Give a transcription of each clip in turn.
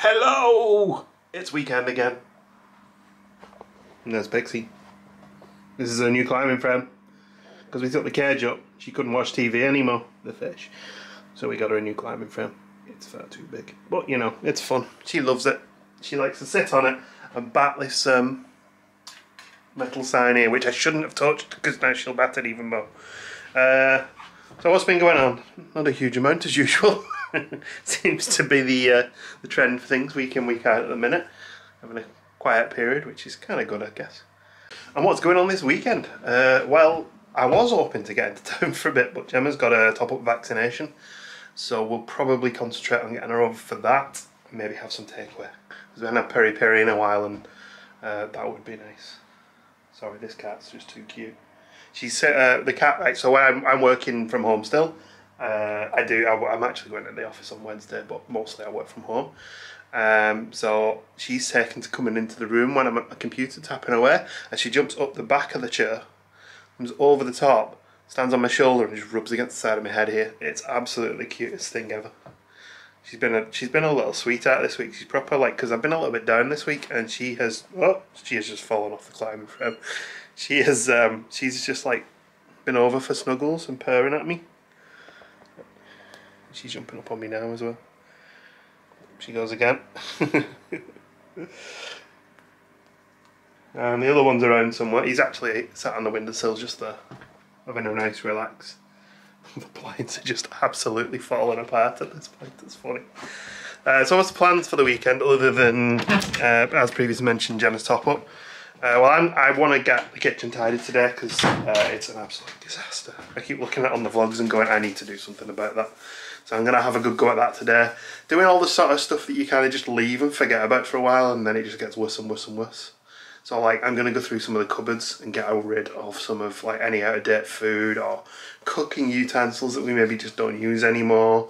Hello! It's weekend again. And there's Pixie. This is her new climbing frame. Because we took the cage up, she couldn't watch TV anymore, the fish. So we got her a new climbing frame. It's far too big. But you know, it's fun. She loves it. She likes to sit on it and bat this metal sign here, which I shouldn't have touched because now she'll bat it even more. So what's been going on? Not a huge amount as usual. Seems to be the trend for things week in, week out at the minute. Having a quiet period, which is kind of good, I guess. And what's going on this weekend? Well, I was hoping to get into town for a bit, but Gemma's got a top-up vaccination. So we'll probably concentrate on getting her over for that. And maybe have some takeaway. Because we haven't had peri-peri in a while, and that would be nice. Sorry, this cat's just too cute. She's the cat, right, so when I'm working from home still. I'm actually going to the office on Wednesday, but mostly I work from home. So she's taken to coming into the room when I'm at my computer tapping away, and she jumps up the back of the chair, comes over the top, stands on my shoulder and just rubs against the side of my head here. It's absolutely the cutest thing ever. She's been a little sweetheart this week. She's proper like, because I've been a little bit down this week, and she has just fallen off the climbing frame. She's just like been over for snuggles and purring at me. She's jumping up on me now as well. She goes again. And the other one's around somewhere. He's actually sat on the windowsill just there, having a nice relax. The blinds are just absolutely falling apart at this point. It's funny. So what's the plans for the weekend other than, as previously mentioned, Gemma's top-up? Well, I want to get the kitchen tidied today because it's an absolute disaster. I keep looking at it on the vlogs and going, I need to do something about that. So I'm going to have a good go at that today. Doing all the sort of stuff that you kind of just leave and forget about for a while, and then it just gets worse and worse and worse. So like, I'm going to go through some of the cupboards and get rid of some of like any out-of-date food or cooking utensils that we maybe just don't use anymore.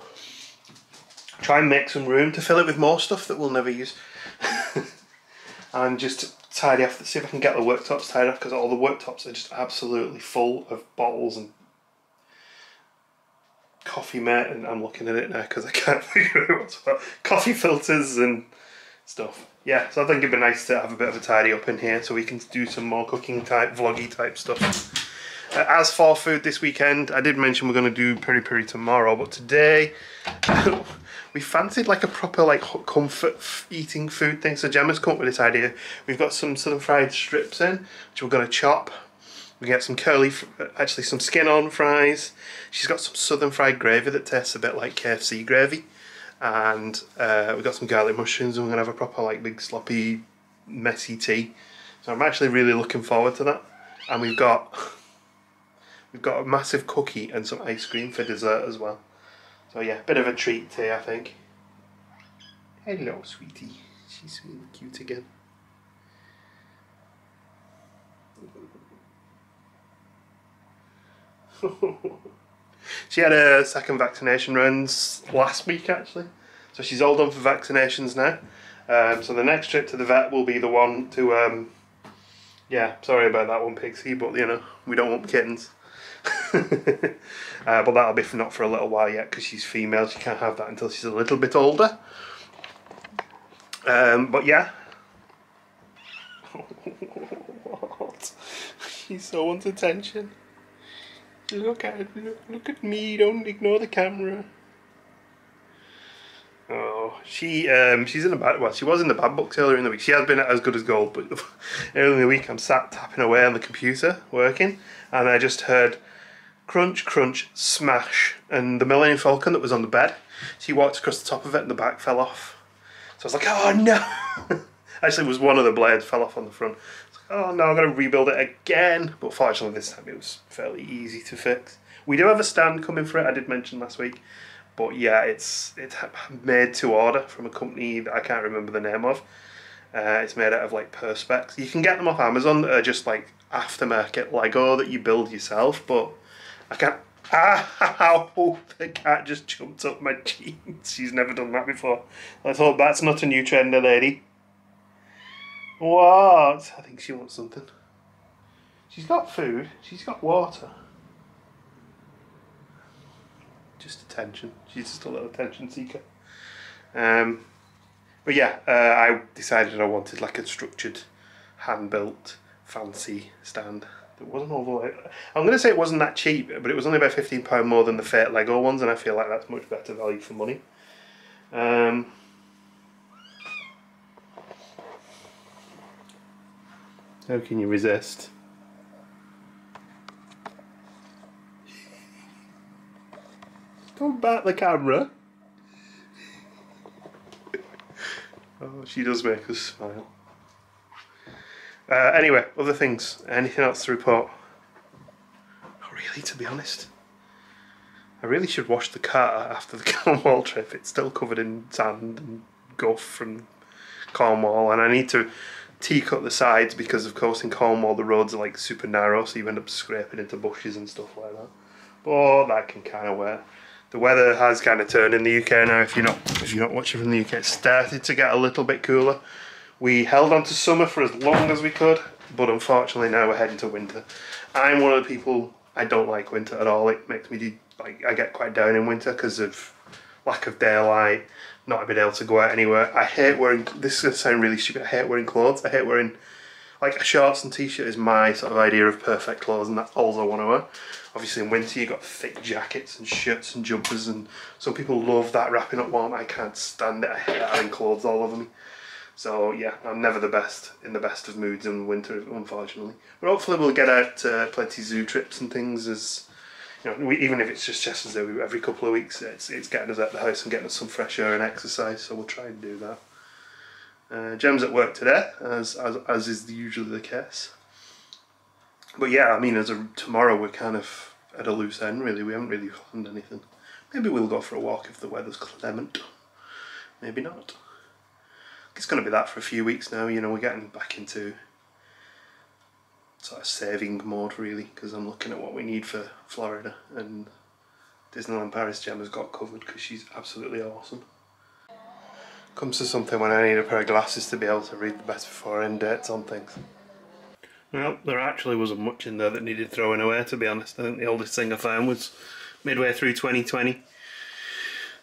Try and make some room to fill it with more stuff that we'll never use. And just tidy off, see if I can get the worktops tied off, because all the worktops are just absolutely full of bottles and coffee mate, and I'm looking at it now because I can't figure out what's what. Coffee filters and stuff. Yeah, so I think it'd be nice to have a bit of a tidy up in here so we can do some more cooking type, vloggy type stuff. As for food this weekend, I did mention we're going to do peri-peri tomorrow, but today we fancied like a proper like comfort eating food thing. So Gemma's come up with this idea. We've got some southern fried strips in, which we're going to chop. We get some some skin on fries. She's got some southern fried gravy that tastes a bit like KFC gravy. And we've got some garlic mushrooms, and we're going to have a proper like big sloppy messy tea. So I'm actually really looking forward to that. And we've got a massive cookie and some ice cream for dessert as well. So yeah, bit of a treat today, I think. Hello, sweetie. She's really cute again. She had her second vaccination rounds last week actually, so she's all done for vaccinations now. So the next trip to the vet will be the one to yeah, sorry about that one, Pixie, but you know, we don't want kittens. But that'll be not for a little while yet because she's female. She can't have that until she's a little bit older. But yeah. What? She so wants attention. Look at me, don't ignore the camera. Oh, she's in the bad, well, she was in the bad books earlier in the week. She has been as good as gold, but earlier in the week I'm sat tapping away on the computer, working, and I just heard crunch, crunch, smash, and the Millennium Falcon that was on the bed, she walked across the top of it and the back fell off. So I was like, oh no! Actually, it was one of the blades fell off on the front. Oh no, I'm going to rebuild it again. But fortunately this time it was fairly easy to fix. We do have a stand coming for it, I did mention last week. But yeah, it's made to order from a company that I can't remember the name of. It's made out of like Perspex. You can get them off Amazon that are just like aftermarket Lego that you build yourself. But I can't... Ow! The cat just jumped up my jeans. She's never done that before. Let's hope that's not a new trend, lady. What? I think she wants something. She's got food. She's got water. Just attention. She's just a little attention seeker. But yeah, I decided I wanted like a structured, hand-built, fancy stand. It wasn't all the way. I'm going to say it wasn't that cheap, but it was only about £15 more than the Fate Lego ones, and I feel like that's much better value for money. How can you resist? Don't bat the camera. Oh, she does make us smile. Anyway, other things. Anything else to report? Not really, to be honest. I really should wash the car after the Cornwall trip. It's still covered in sand and guff from Cornwall, and I need to T-cut the sides because, of course, in Cornwall the roads are like super narrow, so you end up scraping into bushes and stuff like that. But that can kind of wait. The weather has kind of turned in the UK now. If you're not watching from the UK, it's started to get a little bit cooler. We held on to summer for as long as we could, but unfortunately now we're heading to winter. I'm one of the people, I don't like winter at all. It makes me I get quite down in winter because of lack of daylight, not being able to go out anywhere. I hate wearing, this is going to sound really stupid, I hate wearing clothes. I hate wearing, like a shorts and t-shirt is my sort of idea of perfect clothes, and that's all I want to wear. Obviously in winter you've got thick jackets and shirts and jumpers, and some people love that wrapping up warm. I can't stand it, I hate having clothes all over me. So yeah, I'm never in the best of moods in winter, unfortunately. But hopefully we'll get out plenty zoo trips and things, as you know, even if it's just Chester Zoo every couple of weeks, it's getting us out of the house and getting us some fresh air and exercise, so we'll try and do that. Gem's at work today, as is usually the case. But yeah, I mean, tomorrow we're kind of at a loose end really, we haven't really planned anything. Maybe we'll go for a walk if the weather's clement, maybe not. It's going to be that for a few weeks now, you know, we're getting back into sort of saving mode really, because I'm looking at what we need for Florida, and Disneyland Paris Gem has got covered because she's absolutely awesome. Comes to something when I need a pair of glasses to be able to read the best before end dates on things. Well, there actually wasn't much in there that needed throwing away, to be honest. I think the oldest thing I found was midway through 2020.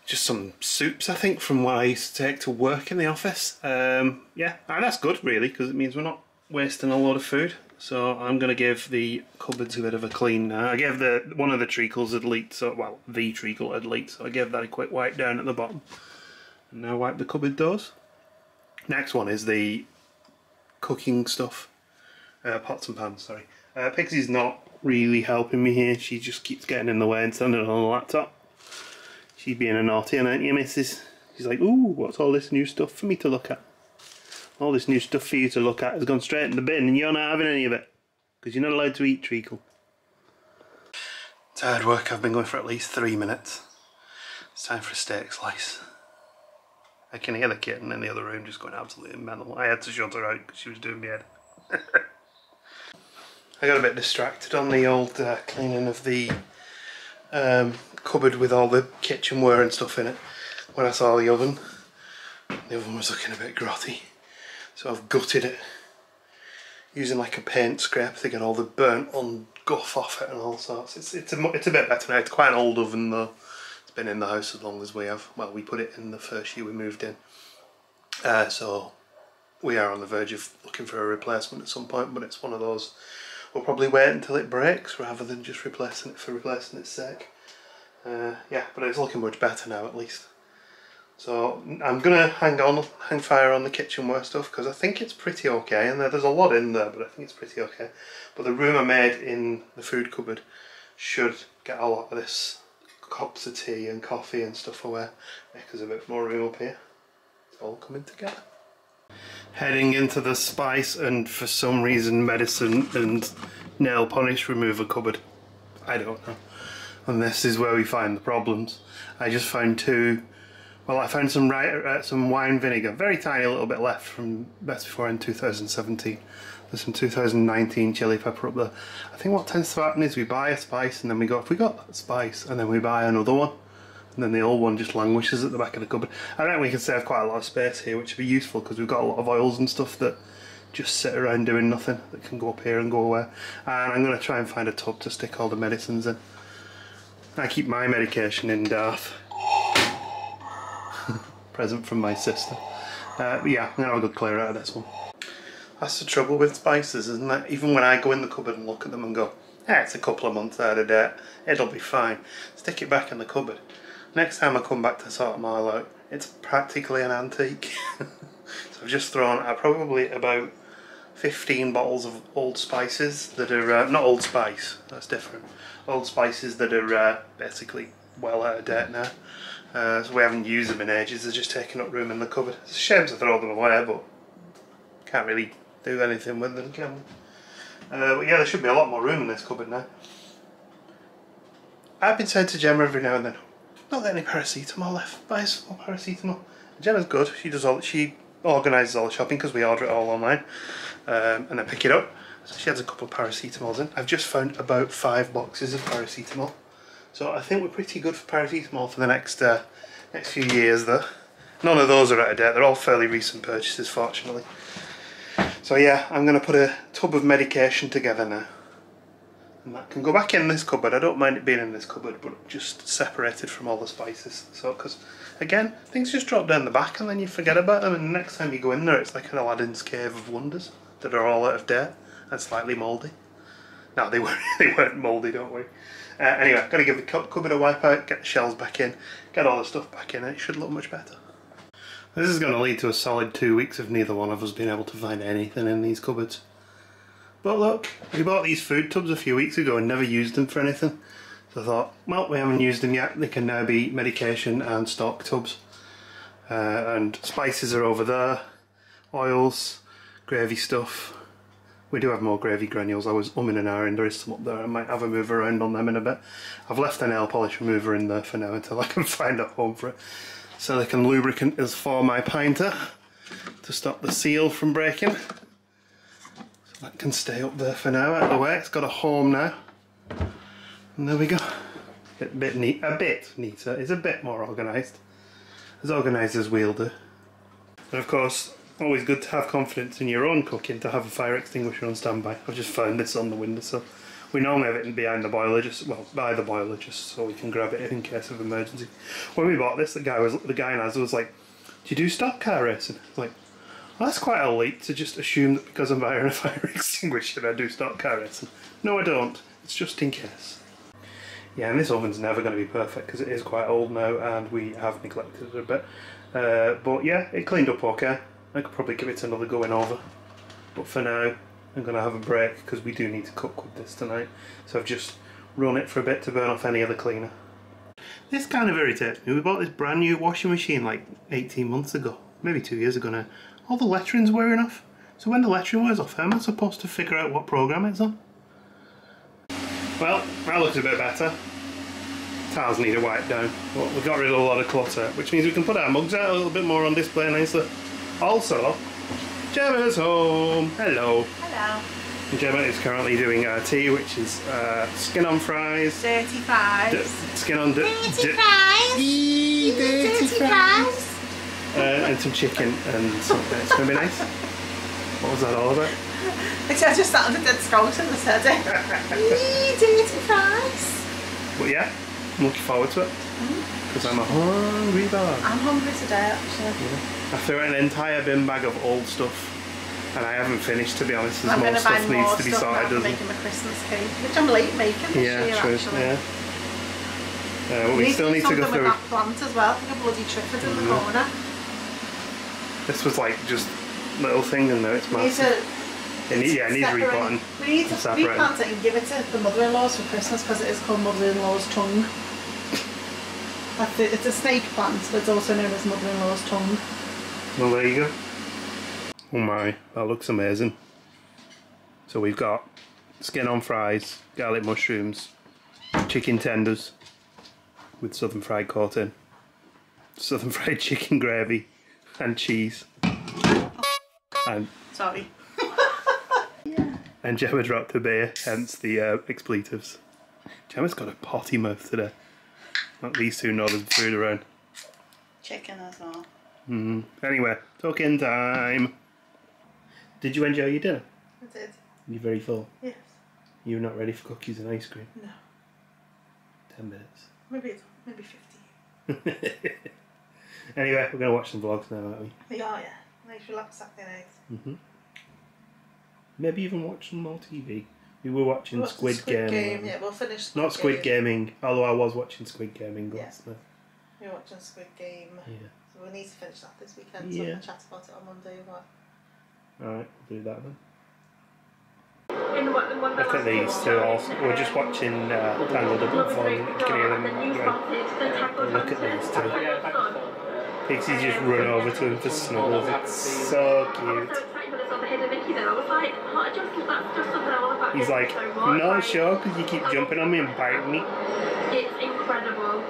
Just some soups, I think, from what I used to take to work in the office. Yeah, and that's good really, because it means we're not wasting a lot of food. So I'm going to give the cupboards a bit of a clean now. I gave one of the treacles had leaked, so, well, the treacle had leaked, so I gave that a quick wipe down at the bottom. And now wipe the cupboard doors. Next one is the cooking stuff. Pots and pans, sorry. Pixie's not really helping me here. She just keeps getting in the way and standing on the laptop. She's being a naughty one, aren't you, missus? She's like, ooh, what's all this new stuff for me to look at? All this new stuff for you to look at has gone straight in the bin and you're not having any of it. Because you're not allowed to eat treacle. Tired work, I've been going for at least 3 minutes. It's time for a steak slice. I can hear the kitten in the other room just going absolutely mental. I had to shut her out because she was doing me head. I got a bit distracted on the old cleaning of the cupboard with all the kitchenware and stuff in it when I saw the oven. The oven was looking a bit grotty, so I've gutted it using like a paint scraper to get all the burnt on guff off it and all sorts. It's a bit better now. It's quite an old oven though. It's been in the house as long as we have. Well, we put it in the first year we moved in, so we are on the verge of looking for a replacement at some point, but it's one of those we'll probably wait until it breaks rather than just replacing it for replacing its sake. Yeah, but it's looking much better now at least. So I'm gonna hang fire on the kitchenware stuff because I think it's pretty okay, and there's a lot in there, but I think it's pretty okay. But the room I made in the food cupboard should get a lot of this cups of tea and coffee and stuff away, make us a bit more room up here. It's all coming together. Heading into the spice and for some reason medicine and nail polish remover cupboard. I don't know. And this is where we find the problems. I just found I found some wine vinegar, very tiny little bit left from best before in 2017. There's some 2019 chili pepper up there. I think what tends to happen is we buy a spice and then we got that spice and then we buy another one. And then the old one just languishes at the back of the cupboard. I reckon we can save quite a lot of space here, which would be useful because we've got a lot of oils and stuff that just sit around doing nothing, that can go up here and go away. And I'm going to try and find a tub to stick all the medicines in. I keep my medication in Darth. Present from my sister. But yeah, I'm going to have a good clear out of this one. That's the trouble with spices, isn't it? Even when I go in the cupboard and look at them and go, it's a couple of months out of date, it'll be fine. Stick it back in the cupboard. Next time I come back to sort them all out, it's practically an antique. So I've just thrown probably about 15 bottles of Old Spices that are, not Old Spice, that's different. Old Spices that are basically well out of date now. So we haven't used them in ages, they're just taking up room in the cupboard. It's a shame to throw them away, but can't really do anything with them, can we? But yeah, there should be a lot more room in this cupboard now. I've been saying to Gemma every now and then, not got any paracetamol left, buy some more paracetamol. Gemma's good, she organises all the shopping because we order it all online and then pick it up. So she has a couple of paracetamols in. I've just found about 5 boxes of paracetamol. So I think we're pretty good for paracetamol for the next few years though. None of those are out of date, they're all fairly recent purchases fortunately. So yeah, I'm going to put a tub of medication together now. And that can go back in this cupboard. I don't mind it being in this cupboard, but just separated from all the spices. So, because again, things just drop down the back and then you forget about them, and the next time you go in there it's like an Aladdin's Cave of Wonders that are all out of date and slightly mouldy. No, they weren't mouldy, don't worry. Anyway, got to give the cupboard a wipe out, get the shelves back in, get all the stuff back in, and it should look much better. This is going to lead to a solid 2 weeks of neither one of us being able to find anything in these cupboards. But look, we bought these food tubs a few weeks ago and never used them for anything. So I thought, well, we haven't used them yet, they can now be medication and stock tubs. And spices are over there, oils, gravy stuff. We do have more gravy granules. I was umming and ahhing, there is some up there. I might have a move around on them in a bit. I've left the nail polish remover in there for now until I can find a home for it. Silicone lubricant is for my pinter to stop the seal from breaking. So that can stay up there for now, out of the way. It's got a home now. And there we go. A bit neater. It's a bit more organised. As organised as we'll do. And of course, always good to have confidence in your own cooking to have a fire extinguisher on standby. I've just found this on the windowsill. We normally have it behind the boiler, by the boiler, just so we can grab it in case of emergency. When we bought this, the guy in Asda was like, "Do you do stock car racing?" I was like, well, that's quite a leap to just assume that because I'm buying a fire extinguisher I do stock car racing. No, I don't. It's just in case. Yeah, and this oven's never going to be perfect because it is quite old now and we have neglected it a bit. But yeah, it cleaned up okay. I could probably give it another going over. But for now, I'm going to have a break because we do need to cook with this tonight. So I've just run it for a bit to burn off any other cleaner. This kind of irritates me. We bought this brand new washing machine like 18 months ago. Maybe 2 years ago now. All the lettering's wearing off. So when the lettering wears off, how am I supposed to figure out what program it's on? Well, that looks a bit better. Tiles need a wipe down. But we got rid of a lot of clutter, which means we can put our mugs out a little bit more on display nicely. Also, Gemma's home. Hello. Hello. Gemma is currently doing our tea, which is skin on fries. Dirty fries. Skin on dirty fries. Dirty fries. And some chicken and something. It's going to be nice. What was that all about? I just sounded dead scout and I said it. Dirty fries. But yeah, I'm looking forward to it. Because I'm a hungry dog. I'm hungry today actually. Yeah. I threw out an entire bin bag of old stuff. And I haven't finished, to be honest, as I'm more stuff needs to be sorted, doesn't it? I'm making my Christmas cake, which I'm late making this year, true, actually. Yeah. Well, we still need to go through. With that plant as well. I think a bloody triffid in the corner. This was like just little thing, and now it's massive. It needs repotting. We need to replant it and give it to the mother-in-laws for Christmas because it is called mother-in-law's tongue. It's a snake plant, but it's also known as mother-in-law's tongue. Well, there you go. Oh my, that looks amazing. So we've got skin on fries, garlic mushrooms, chicken tenders with southern fried coating, southern fried chicken gravy and cheese. And sorry. And Gemma dropped a beer, hence the expletives. Gemma's got a potty mouth today. Not these two know there's food around. Chicken as well. Anyway, talking time. Did you enjoy your dinner? I did. You're very full? Yes. You're not ready for cookies and ice cream? No. 10 minutes. Maybe 15. Anyway, we're going to watch some vlogs now, aren't we? We are, yeah. Nice relaxed Saturday night. Maybe even watch some more TV. We were watching Squid Game. Yeah, we'll finish Not Squid Gaming, although I was watching Squid Gaming last night. We're watching Squid Game. Yeah. So we'll need to finish that this weekend, so we can chat about it on Monday. Alright, we'll do that then. Look Look at these two also. We're just watching Tangled Up and Falling. You can hear them. Look at these two. Pixie's just run over to him for snuggles. It's so cute. He's like, no, sure, because you keep jumping on me and biting me. It's incredible.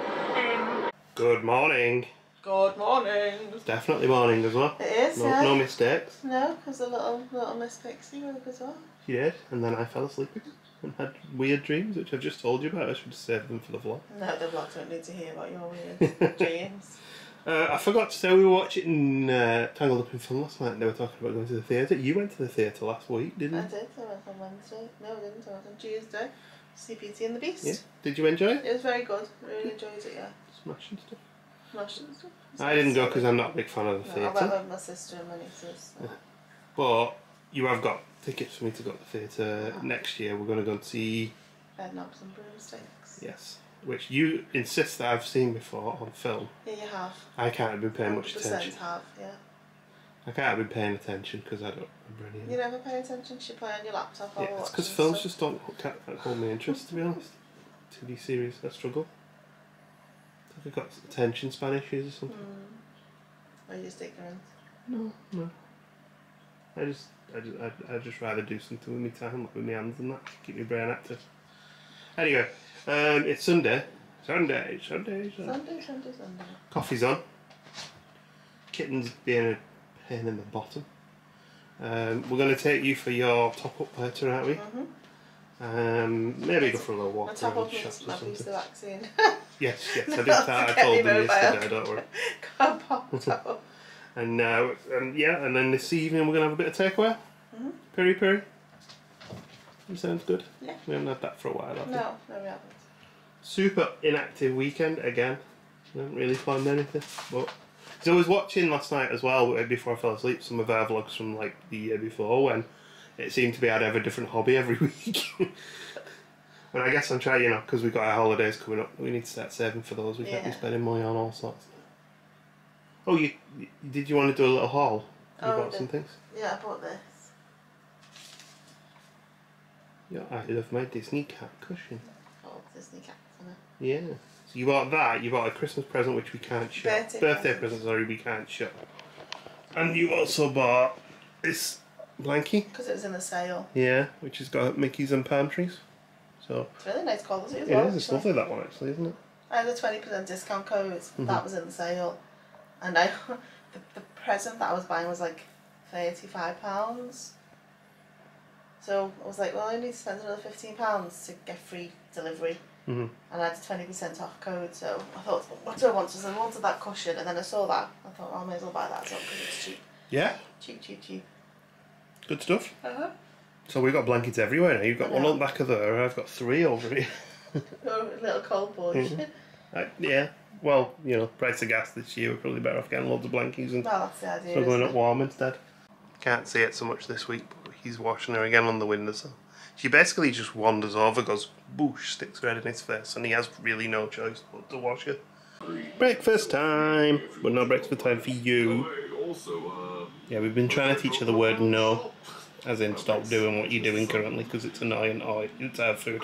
Good morning. Good morning. It's definitely morning as well. It is, No mistakes. No, because the little Miss Pixie woke as well. She did, and then I fell asleep and had weird dreams, which I've just told you about. I should save them for the vlog. No, the vlog don't need to hear about your weird dreams. I forgot to say we were watching Tangled Up in Fun last night and they were talking about going to the theatre. You went to the theatre last week, didn't you? I did. I went on Wednesday. No, I didn't. I went on Tuesday. See Beauty and the Beast. Yeah. Did you enjoy it? It was very good. I really enjoyed it, yeah. Smashing stuff. Smashing stuff. I didn't go because I'm not a big fan of the I went theatre. with my sister and my nieces. So. But you have got tickets for me to go to the theatre next year. We're going to go and see... Bedknobs and Broomsticks. Yes. Which you insist that I've seen before on film. Yeah, you have. I can't have been paying much 100% attention. have, yeah. I can't have been paying attention because I don't remember any. You never pay attention? You play on your laptop or Yeah, it's watch because films just can't hold my interest, to be honest. TV series, I struggle. I think I've got attention span issues or something. Or are you just ignorant? No. I'd just rather do something with my time, like with my hands and that, to keep my brain active. Anyway, it's Sunday. Sunday. Sunday. Coffee's on. Kitten's being a pain in the bottom. We're going to take you for your top-up later, aren't we? Maybe go for a little walk around the shops or something. The vaccine. Yes, I did that. I told them yesterday, don't worry. Got popped up. And then this evening we're going to have a bit of takeaway. Piri piri. That sounds good. Yeah. We haven't had that for a while, have we? No, we haven't. Super inactive weekend again. I haven't really planned anything, but so I was watching last night as well before I fell asleep some of our vlogs from like the year before when it seemed to be I'd have a different hobby every week. And I guess I'm trying, because we've got our holidays coming up, we need to start saving for those. We can't be spending money on all sorts. Oh, did you want to do a little haul? You bought some things? Yeah, I bought this. Yeah, I love my Disney cat cushion. Oh, Disney cat, isn't it? Yeah. So you bought that, you bought a Christmas present which we can't shop. Birthday present, sorry, we can't shop. And you also bought this blankie. Because it was in the sale. Yeah, which has got Mickeys and palm trees. So it's really nice quality as well. It is, it's lovely that one actually, isn't it? I had a 20% discount code, that was in the sale. And the present that I was buying was like £35. So I was like, well, I need to spend another £15 to get free delivery. And I had a 20% off code, so I thought, what do I want? So I wanted that cushion, and then I saw that. I thought, well, I may as well buy that because it's cheap. Yeah? Cheap. Good stuff. So we've got blankets everywhere now. You've got one on the back of there, I've got 3 over here. Oh, little cold boy. Yeah. Well, price of gas this year, we're probably better off getting loads of blankies and that's the idea, so going up warm instead. Can't see it so much this week, but he's washing her again on the windowsill. She basically just wanders over, goes boosh, sticks her head in his face, and he has really no choice but to wash her. Breakfast time! But no breakfast time for you. Yeah, we've been trying to teach her the word no, as in stop doing what you're doing currently because it's annoying or it's our food.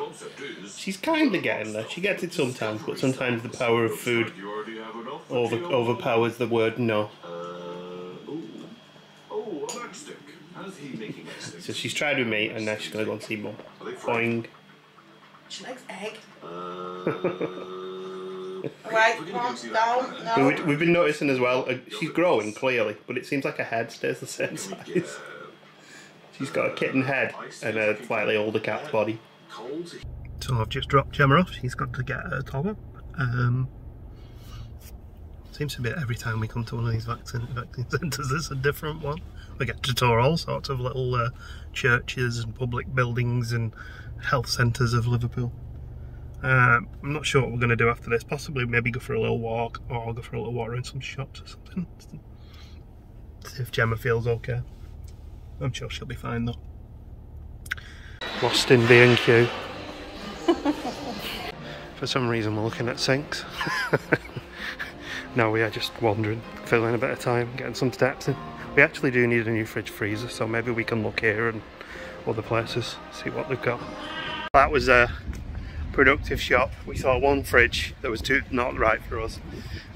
She's kind of getting there. She gets it sometimes, but sometimes the power of food overpowers the word no. So she's tried with me, and now she's going to go and see Mum. Boing. She likes egg. Right, come on, down, no. We've been noticing as well, she's growing clearly, but it seems like her head stays the same size. She's got a kitten head and a slightly older cat's body. So I've just dropped Gemma off, she's got to get her top-up. Seems to be every time we come to one of these vaccine centres there's a different one. We get to tour all sorts of little churches and public buildings and health centres of Liverpool. I'm not sure what we're going to do after this. Possibly maybe go for a little walk or go for a little walk around some shops or something. See if Gemma feels okay. I'm sure she'll be fine though. Lost in B&Q. For some reason we're looking at sinks. No, we are just wandering, filling a bit of time, getting some steps in. We actually do need a new fridge freezer, so maybe we can look here and other places, see what they've got. That was a productive shop. We saw one fridge that was not right for us.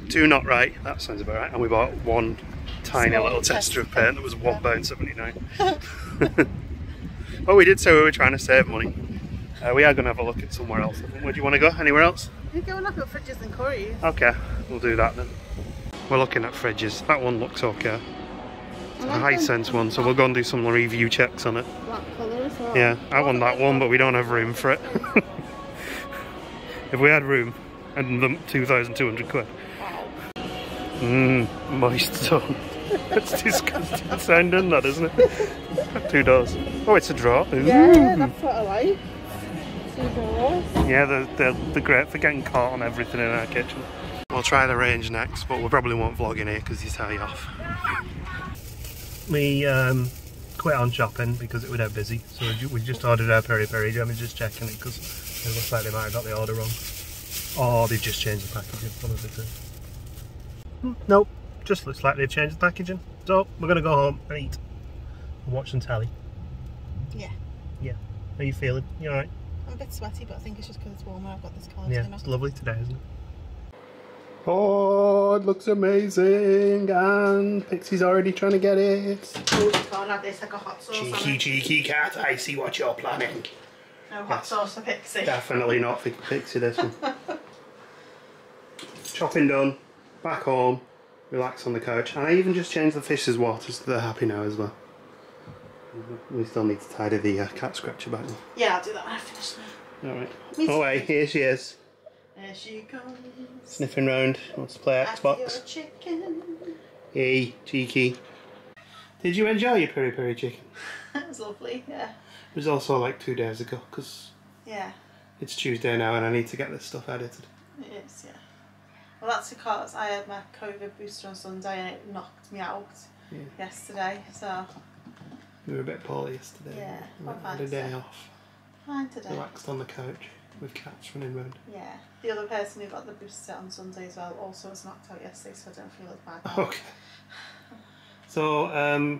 Two not right, that sounds about right, and we bought one tiny little tester of paint that was £1.79. Well, we did say we were trying to save money. We are going to have a look at somewhere else. Where do you want to go? Anywhere else? You go and look at fridges and curries. Okay, we'll do that then. We're looking at fridges. That one looks okay. It's a Hisense one, so we'll go and do some review checks on it. Black colour as well. Yeah, I want that one, but we don't have room for it. If we had room, and them 2,200 quid. Wow. Moist zone. That's disgusting sounding, that, isn't it? Two doors. Oh, it's a drawer. Ooh. Yeah, that's what I like. Two doors. Yeah, they're great for getting caught on everything in our kitchen. We'll try the range next, but we probably won't vlog in here because you tell you off. We quit on shopping because it was dead busy, so we just ordered our peri-peri. Gemma's just checking it because it looks like they might have got the order wrong. Or they've just changed the packaging, one of the two. Nope, just looks like they've changed the packaging. So we're going to go home and eat and watch some telly. Yeah. Yeah. How are you feeling? You alright? I'm a bit sweaty, but I think it's just because it's warmer. I've got this collar. Yeah, it's lovely today, isn't it? Oh, it looks amazing, and Pixie's already trying to get it. Oh, you can't have this like a hot sauce on Cheeky, it. cheeky cat, I see what you're planning. No hot sauce for Pixie. Definitely not for Pixie, this one. Shopping done, back home, relax on the couch, and I even just changed the fish's water so they're happy now as well. We still need to tidy the cat scratcher back. Yeah, I'll do that when I finish now. Alright. Oh wait, here she is. There she goes. Sniffing round, wants to play Xbox. Your chicken. Hey, cheeky. Did you enjoy your peri-peri chicken? That was lovely, yeah. It was also like 2 days ago, because Yeah, it's Tuesday now and I need to get this stuff edited. it is, yeah. Well, that's because I had my COVID booster on Sunday and it knocked me out yesterday, so... We were a bit poorly yesterday. Yeah, I had a day off. Fine today. Relaxed on the couch with cats running around. Yeah. The other person who got the booster on Sunday as well also was knocked out yesterday, so I don't feel as bad. Okay. So,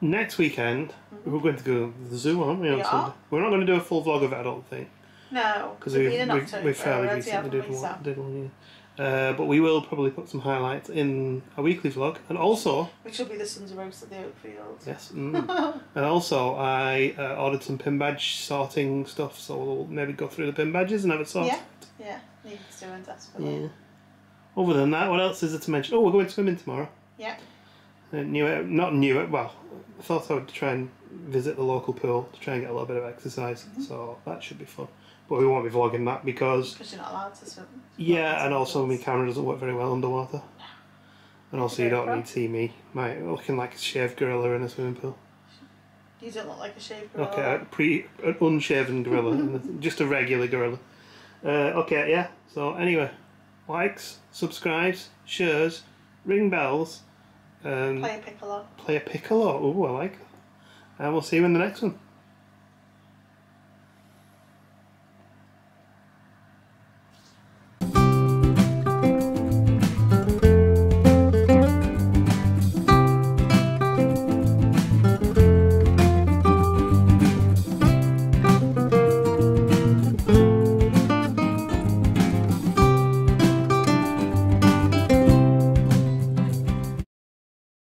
next weekend, we're going to go to the zoo, aren't we, on Sunday? We're not going to do a full vlog of it, I don't think. No, because we fairly recently did one, yeah. But we will probably put some highlights in a weekly vlog, and also... Which will be the Sons of Roast at the Oakfield. Yes. And also, I ordered some pin badge sorting stuff, so we'll maybe go through the pin badges and have it sorted. Yeah, needs doing desperately. Yeah. Other than that, what else is there to mention? Oh, we're going swimming tomorrow. Yeah. Well, I thought I would try and visit the local pool to try and get a little bit of exercise, so that should be fun. But we won't be vlogging that because you're not allowed to swim. Yeah, and also my camera doesn't work very well underwater. And also you don't need to see me looking like a shaved gorilla in a swimming pool. You don't look like a shaved gorilla. Okay, an unshaven gorilla, just a regular gorilla. Okay, yeah. So anyway, likes, subscribes, shares, ring bells. Play a piccolo. Play a piccolo. Ooh, I like that. And we'll see you in the next one.